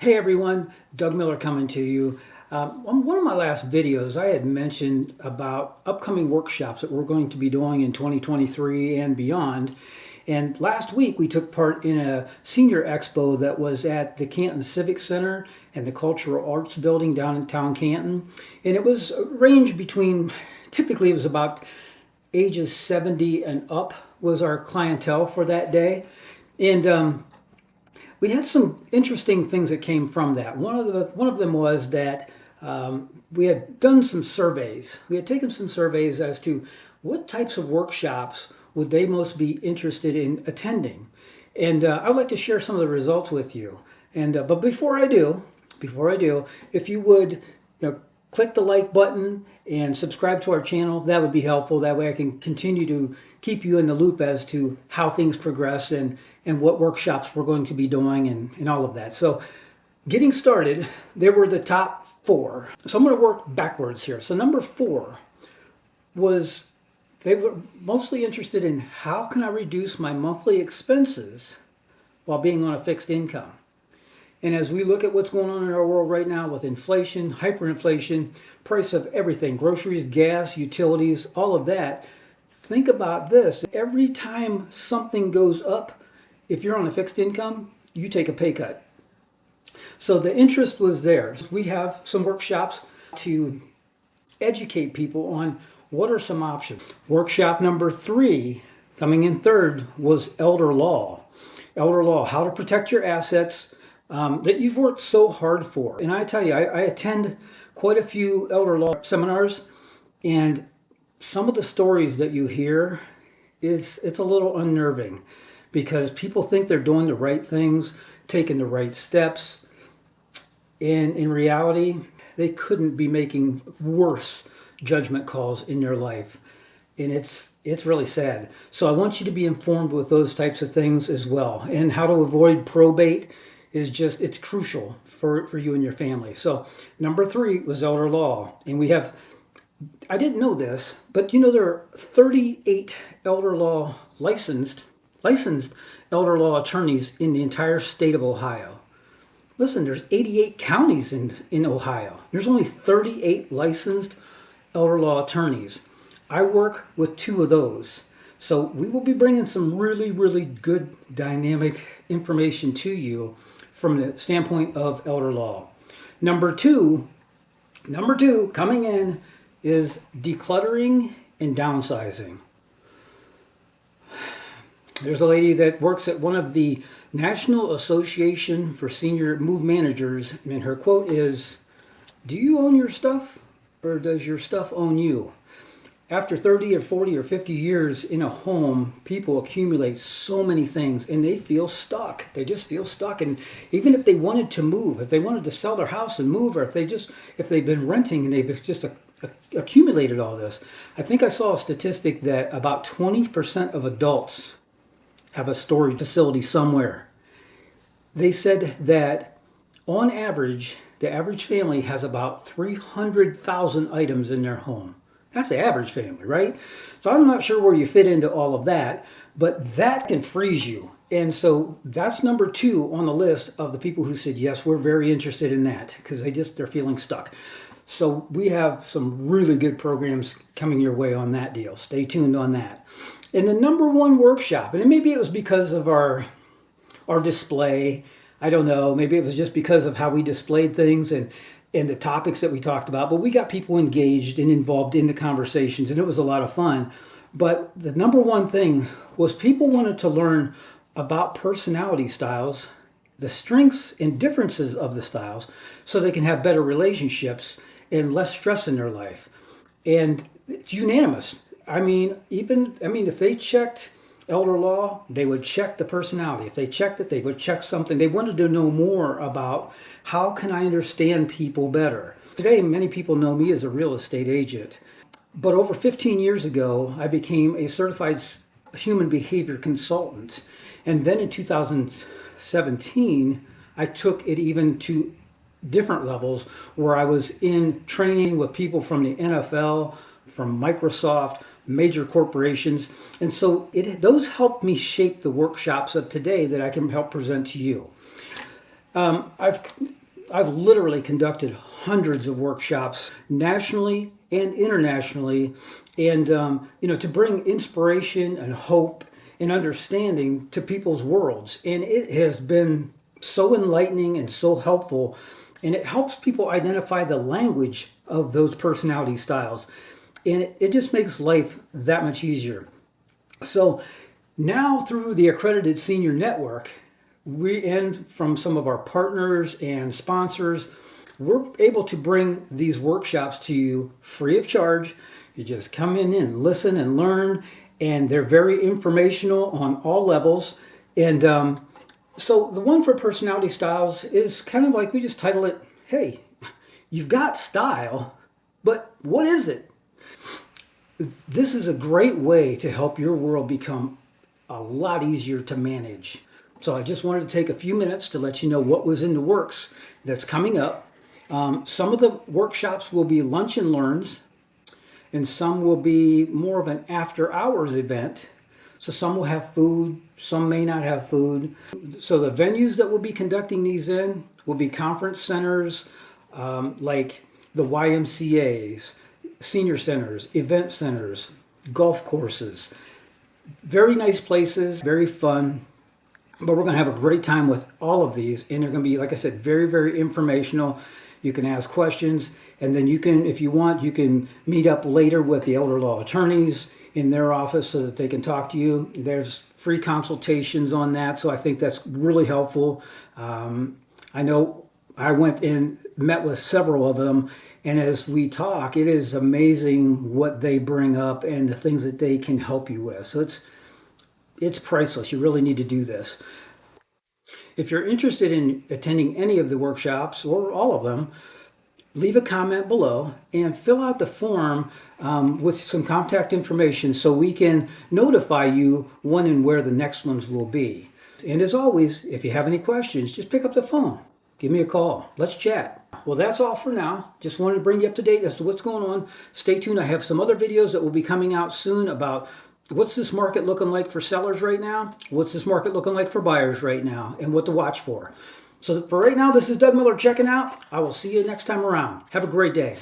Hey everyone, Doug Miller coming to you. On one of my last videos, I had mentioned about upcoming workshops that we're going to be doing in 2023 and beyond. And last week we took part in a senior expo that was at the Canton Civic Center and the Cultural Arts Building down in town Canton. And it was ranged between, typically it was about ages 70 and up was our clientele for that day. And we had some interesting things that came from that. One of them was that we had done some surveys. We had taken some surveys as to what types of workshops would they most be interested in attending. And I'd like to share some of the results with you. And but before I do, if you would, click the like button and subscribe to our channel, that would be helpful. That way I can continue to keep you in the loop as to how things progress and what workshops we're going to be doing and all of that. So getting started, there were the top 4. So I'm going to work backwards here. So number 4 was they were mostly interested in how can I reduce my monthly expenses while being on a fixed income. And as we look at what's going on in our world right now with inflation, hyperinflation, price of everything, groceries, gas, utilities, all of that, think about this. Every time something goes up, if you're on a fixed income, you take a pay cut. So the interest was there. We have some workshops to educate people on what are some options. Workshop number 3, coming in third, was elder law. Elder law, how to protect your assets that you've worked so hard for. And I tell you, I attend quite a few elder law seminars, and some of the stories that you hear, it's a little unnerving because people think they're doing the right things, taking the right steps, and in reality, they couldn't be making worse judgment calls in their life. And it's really sad. So I want you to be informed with those types of things as well. And how to avoid probate is just, it's crucial for you and your family. So number 3 was elder law. And we have, I didn't know this, but there are 38 elder law licensed elder law attorneys in the entire state of Ohio. Listen, there's 88 counties in Ohio. There's only 38 licensed elder law attorneys. I work with 2 of those. So we will be bringing some really, really good dynamic information to you from the standpoint of elder law. Number two coming in is decluttering and downsizing. There's a lady that works at one of the National Association for Senior Move Managers, and her quote is, "Do you own your stuff, or does your stuff own you?" After 30 or 40 or 50 years in a home, people accumulate so many things and they feel stuck. They just feel stuck. And even if they wanted to move, if they wanted to sell their house and move, or if they've been renting and they've just accumulated all this, I think I saw a statistic that about 20% of adults have a storage facility somewhere. They said that on average, the average family has about 300,000 items in their home. That's the average family, right? So I'm not sure where you fit into all of that, but that can freeze you. And so that's number 2 on the list of the people who said, yes, we're very interested in that, because they're feeling stuck. So we have some really good programs coming your way on that deal. Stay tuned on that. And the number 1 workshop, and maybe it was because of our display, I don't know, maybe it was just because of how we displayed things and the topics that we talked about, but we got people engaged and involved in the conversations, and it was a lot of fun. But the number 1 thing was people wanted to learn about personality styles, the strengths and differences of the styles, so they can have better relationships and less stress in their life. And it's unanimous. If they checked elder law, they would check the personality. If they checked it, they would check something. They wanted to know more about how can I understand people better. Today, many people know me as a real estate agent. But over 15 years ago, I became a certified human behavior consultant. And then in 2017, I took it even to different levels where I was in training with people from the NFL, from Microsoft, major corporations. And so those helped me shape the workshops of today that I can help present to you. I've literally conducted hundreds of workshops nationally and internationally, and to bring inspiration and hope and understanding to people's worlds. And it has been so enlightening and so helpful, and it helps people identify the language of those personality styles, and it just makes life that much easier. So now through the Accredited Senior Network, and from some of our partners and sponsors, we're able to bring these workshops to you free of charge. You just come in and listen and learn, and they're very informational on all levels. And so the one for personality styles is kind of like, we just title it, hey, you've got style, but what is it? This is a great way to help your world become a lot easier to manage. So I just wanted to take a few minutes to let you know what was in the works that's coming up. Some of the workshops will be lunch and learns, and some will be more of an after hours event. So some will have food, some may not have food. So the venues that we'll be conducting these in will be conference centers, like the YMCAs, senior centers, event centers, golf courses. Very nice places, very fun. But we're going to have a great time with all of these, and they're going to be, like I said, very, very informational. You can ask questions, and then you can, if you want, you can meet up later with the elder law attorneys in their office so that they can talk to you. There's free consultations on that, so I think that's really helpful. I know I went and met with several of them, and as we talk, it is amazing what they bring up and the things that they can help you with. So it's priceless. You really need to do this. If you're interested in attending any of the workshops or all of them, leave a comment below and fill out the form with some contact information so we can notify you when and where the next ones will be. And as always, if you have any questions, just pick up the phone. Give me a call. Let's chat. Well, that's all for now. Just wanted to bring you up to date as to what's going on. Stay tuned. I have some other videos that will be coming out soon about what's this market looking like for sellers right now, what's this market looking like for buyers right now, and what to watch for. So for right now, this is Doug Miller checking out. I will see you next time around. Have a great day.